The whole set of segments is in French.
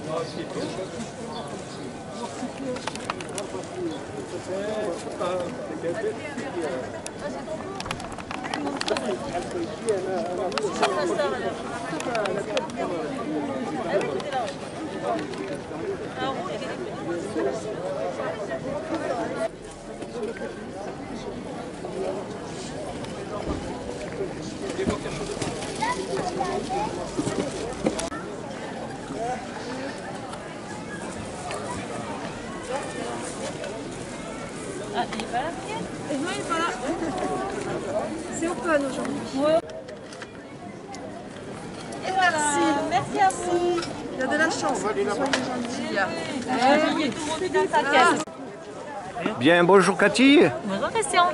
Ah, il est pas là? Et non, il est pas là. C'est open aujourd'hui. Ouais. Et voilà. Merci à vous. Il y a de la chance. Soyez gentils. Tout le monde dans sa caisse. Bien, bonjour Cathy. Bonjour Christian.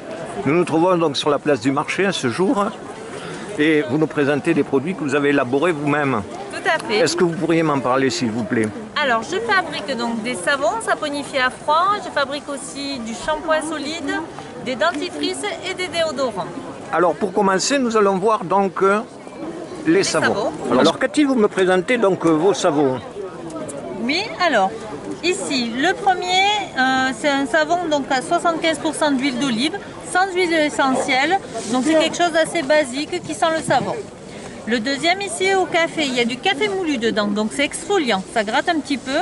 Nous nous trouvons donc sur la place du marché ce jour et vous nous présentez des produits que vous avez élaborés vous-même. Tout à fait. Est-ce que vous pourriez m'en parler s'il vous plaît? Alors, je fabrique donc des savons saponifiés à froid. Je fabrique aussi du shampoing solide, des dentifrices et des déodorants. Alors pour commencer, nous allons voir donc les savons. Alors Cathy, vous me présentez donc vos savons. Oui, alors, ici, le premier, c'est un savon donc à 75% d'huile d'olive, sans huile essentielle. Donc c'est quelque chose d'assez basique qui sent le savon. Le deuxième ici au café, il y a du café moulu dedans, donc c'est exfoliant, ça gratte un petit peu.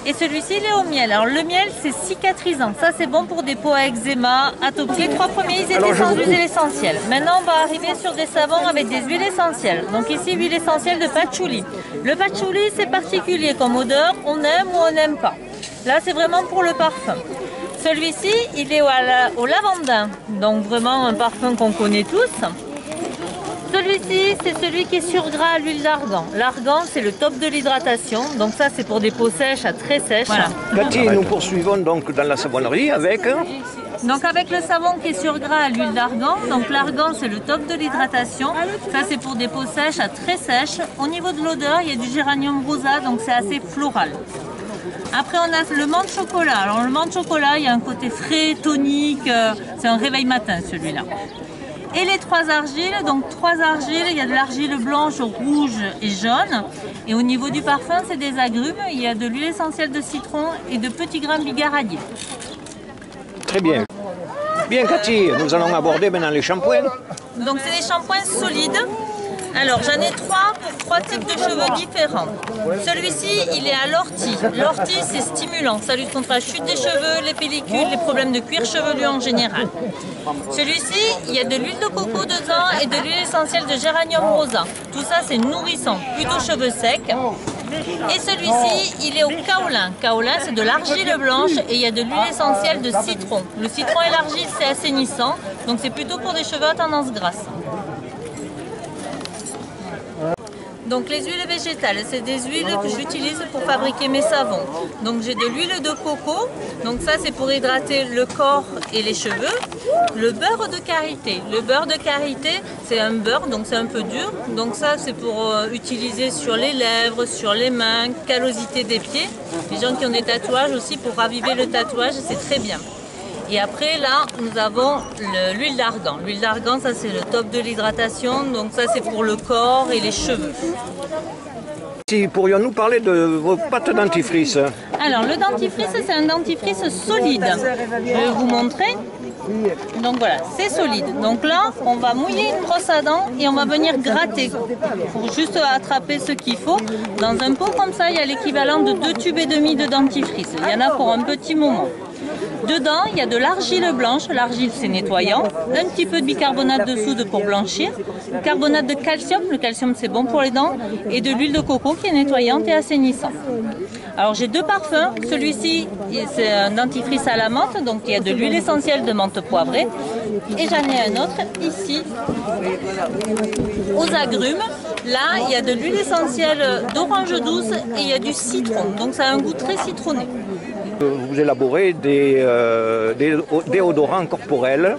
Et celui-ci il est au miel. Alors le miel c'est cicatrisant, ça c'est bon pour des peaux à eczéma, atopiques. Les trois premiers ils étaient sans huile essentielle. Maintenant on va arriver sur des savons avec des huiles essentielles. Donc ici huile essentielle de patchouli. Le patchouli c'est particulier comme odeur, on aime ou on n'aime pas. Là c'est vraiment pour le parfum. Celui-ci il est au lavandin, donc vraiment un parfum qu'on connaît tous. Celui-ci, c'est celui qui est sur gras à l'huile d'argan. L'argan, c'est le top de l'hydratation. Donc ça, c'est pour des peaux sèches à très sèches. Voilà. Cathy, nous poursuivons donc dans la savonnerie avec... Donc avec le savon qui est sur gras à l'huile d'argan. Donc l'argan, c'est le top de l'hydratation. Ça, c'est pour des peaux sèches à très sèches. Au niveau de l'odeur, il y a du géranium rosa, donc c'est assez floral. Après, on a le menthe chocolat. Alors le menthe chocolat, il y a un côté frais, tonique. C'est un réveil matin, celui-là. Et les trois argiles, donc trois argiles, il y a de l'argile blanche, rouge et jaune. Et au niveau du parfum, c'est des agrumes, il y a de l'huile essentielle de citron et de petits grains bigaradier. Très bien. Bien Cathy, nous allons aborder maintenant les shampoings. Donc c'est des shampoings solides. Alors j'en ai trois pour trois types de cheveux différents. Celui-ci il est à l'ortie. L'ortie c'est stimulant, ça lutte contre la chute des cheveux, les pellicules, les problèmes de cuir chevelu en général. Celui-ci il y a de l'huile de coco dedans et de l'huile essentielle de géranium rosa. Tout ça c'est nourrissant, plutôt cheveux secs. Et celui-ci il est au kaolin. Kaolin c'est de l'argile blanche et il y a de l'huile essentielle de citron. Le citron et l'argile c'est assainissant, donc c'est plutôt pour des cheveux à tendance grasse. Donc les huiles végétales, c'est des huiles que j'utilise pour fabriquer mes savons. Donc j'ai de l'huile de coco, donc ça c'est pour hydrater le corps et les cheveux. Le beurre de karité. Le beurre de karité, c'est un beurre, donc c'est un peu dur. Donc ça c'est pour utiliser sur les lèvres, sur les mains, callosité des pieds. Les gens qui ont des tatouages aussi, pour raviver le tatouage, c'est très bien. Et après là, nous avons l'huile d'argan. L'huile d'argan, ça c'est le top de l'hydratation, donc ça c'est pour le corps et les cheveux. Si pourrions-nous parler de vos pâtes dentifrice? Alors le dentifrice, c'est un dentifrice solide. Je vais vous montrer. Donc voilà, c'est solide. Donc là, on va mouiller une brosse à dents et on va venir gratter pour juste attraper ce qu'il faut. Dans un pot comme ça, il y a l'équivalent de 2,5 tubes de dentifrice. Il y en a pour un petit moment. Dedans, il y a de l'argile blanche. L'argile, c'est nettoyant. Un petit peu de bicarbonate de soude pour blanchir. Le carbonate de calcium. Le calcium, c'est bon pour les dents. Et de l'huile de coco qui est nettoyante et assainissante. Alors, j'ai deux parfums. Celui-ci, c'est un dentifrice à la menthe. Donc, il y a de l'huile essentielle de menthe poivrée. Et j'en ai un autre ici, aux agrumes. Là, il y a de l'huile essentielle d'orange douce et il y a du citron. Donc, ça a un goût très citronné. Vous élaborez des déodorants corporels.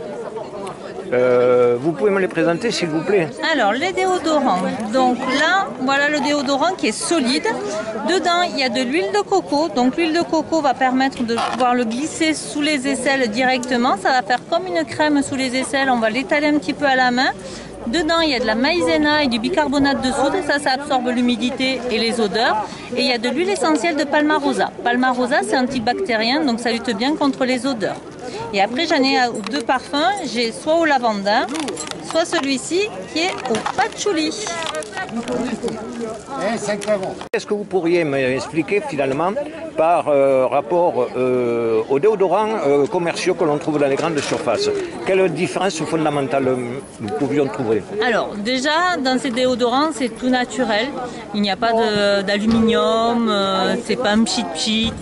Vous pouvez me les présenter s'il vous plaît? Alors les déodorants, donc là voilà le déodorant qui est solide. Dedans il y a de l'huile de coco, donc l'huile de coco va permettre de pouvoir le glisser sous les aisselles directement. Ça va faire comme une crème sous les aisselles, on va l'étaler un petit peu à la main. Dedans, il y a de la maïzena et du bicarbonate de soude. Ça absorbe l'humidité et les odeurs. Et il y a de l'huile essentielle de palmarosa. Palmarosa, c'est antibactérien, donc ça lutte bien contre les odeurs. Et après, j'en ai deux parfums. J'ai soit au lavandin, soit celui-ci qui est au patchouli. Est-ce que vous pourriez m'expliquer finalement par rapport aux déodorants commerciaux que l'on trouve dans les grandes surfaces, quelle différence fondamentale nous pouvions trouver? Alors déjà, dans ces déodorants, c'est tout naturel. Il n'y a pas d'aluminium, c'est pas un pchit-pchit.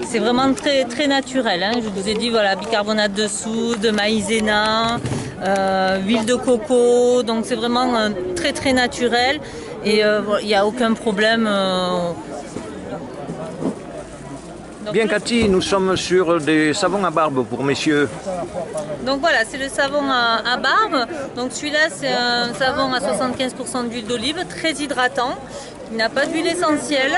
C'est vraiment très, très naturel. Hein. Je vous ai dit, voilà, bicarbonate de soude, maïzena, huile de coco. Donc c'est vraiment très, très naturel. Et il n'y a aucun problème. Bien Cathy, nous sommes sur des savons à barbe pour messieurs. Donc voilà, c'est le savon à barbe. Donc celui-là, c'est un savon à 75% d'huile d'olive, très hydratant. Il n'a pas d'huile essentielle.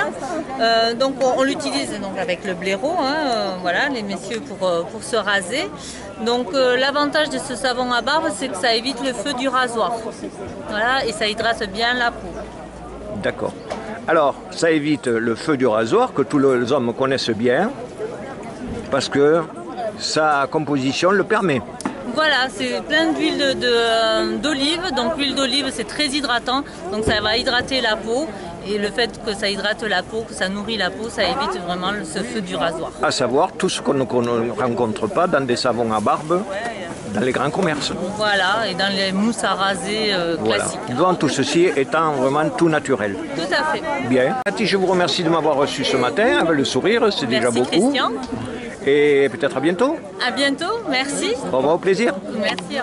Donc on l'utilise donc avec le blaireau, hein, voilà, les messieurs pour se raser. Donc l'avantage de ce savon à barbe, c'est que ça évite le feu du rasoir. Voilà, et ça hydrate bien la peau. D'accord. Alors, ça évite le feu du rasoir, que tous les hommes connaissent bien, parce que sa composition le permet. Voilà, c'est plein d'huile d'olive. Donc l'huile d'olive, c'est très hydratant, donc ça va hydrater la peau. Et le fait que ça hydrate la peau, que ça nourrit la peau, ça évite vraiment ce feu du rasoir. À savoir, tout ce qu'on ne rencontre pas dans des savons à barbe, dans les grands commerces. Voilà, et dans les mousses à raser classiques. Donc tout ceci étant vraiment tout naturel. Tout à fait. Bien. Cathy, je vous remercie de m'avoir reçu ce matin avec le sourire, c'est déjà beaucoup. Merci Christian. Et peut-être à bientôt. À bientôt, merci. Au revoir, au plaisir. Merci.